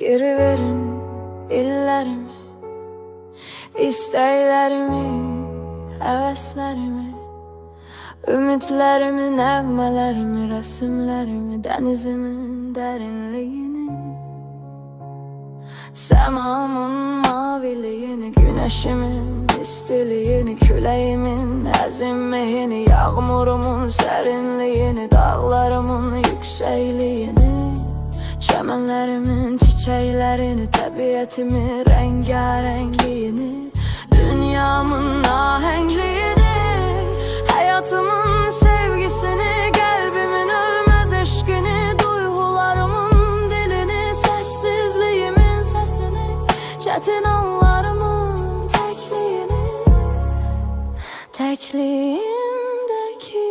Geri verin illərimi, istəklərimi, həvəslərimi, ümidlərimi, nəğmələrimi, rəsmlərimi, dənizimin dərinliyini, səmamın maviliyini, günəşimin istiliyini, küləyimin əzimliyini, yağmurumun sərinliyini, dağlarımın yüksəkliyini, çəmənlərimin çiçəklərini, təbiətimin rəngarəngliyini, dünyamın ahəngliyini, həyatımın sevgisini, qəlbimin ölməz eşqini, duyğularımın dilini, səssizliyimin səsini, çətin anlarımın təkliyini, təkliyimdəki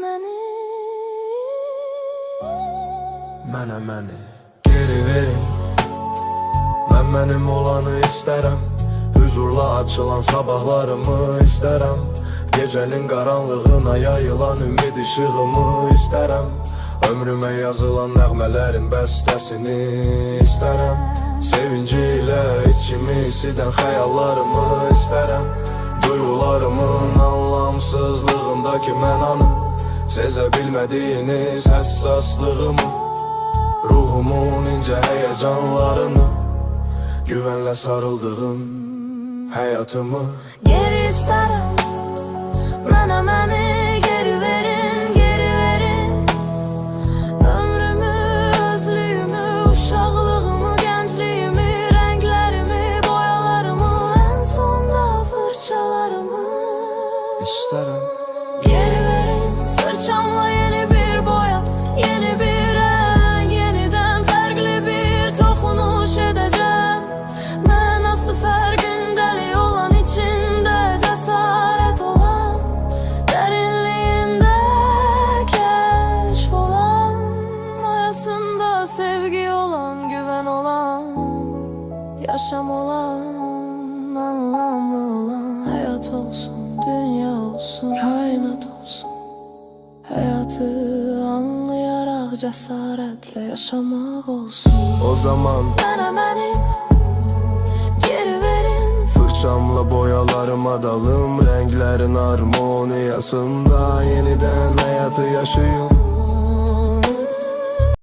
məni. Məni geri verin, mən mənim olanı istərəm, huzurla açılan sabahlarımı istərəm, gecənin qaranlığına yayılan ümid işığımı istərəm, ömrümə yazılan nəğmələrin bəstəsini istərəm, sevinci ilə içimi isidən xəyallarımı istərəm, duyğularımın anlamsızlığındakı mən anı, sezə bilmədiyiniz həssaslığımı, ruhumun incə həyəcanlarını, güvənlə sarıldığım həyatımı Geri istərəm, mənə məni geri verin, geri verin, ömrümü, özlüyümü, uşaqlığımı, gəncliyimi, rənglərimi, boyalarımı, ən sonda fırçalarımı istərəm. Geri verin, fırçamla yeni bir boya, yeni bir rəng, yenidən fərqli bir toxunuş edəcəm, mənası fərqindəli olan, içində cəsarət olan, dərinliyində kəşf olan, mayasında sevgi olan, güvən olan, yaşam olan, anlamlı olan, həyat olsun, dünya olsun, kainat olsun, həyatı anlayaraq cəsarətlə yaşamaq olsun. O zaman Mənə məni geri verin, fırçamla boyalarıma dalım, rənglərin harmoniyasında yenidən həyatı yaşayım.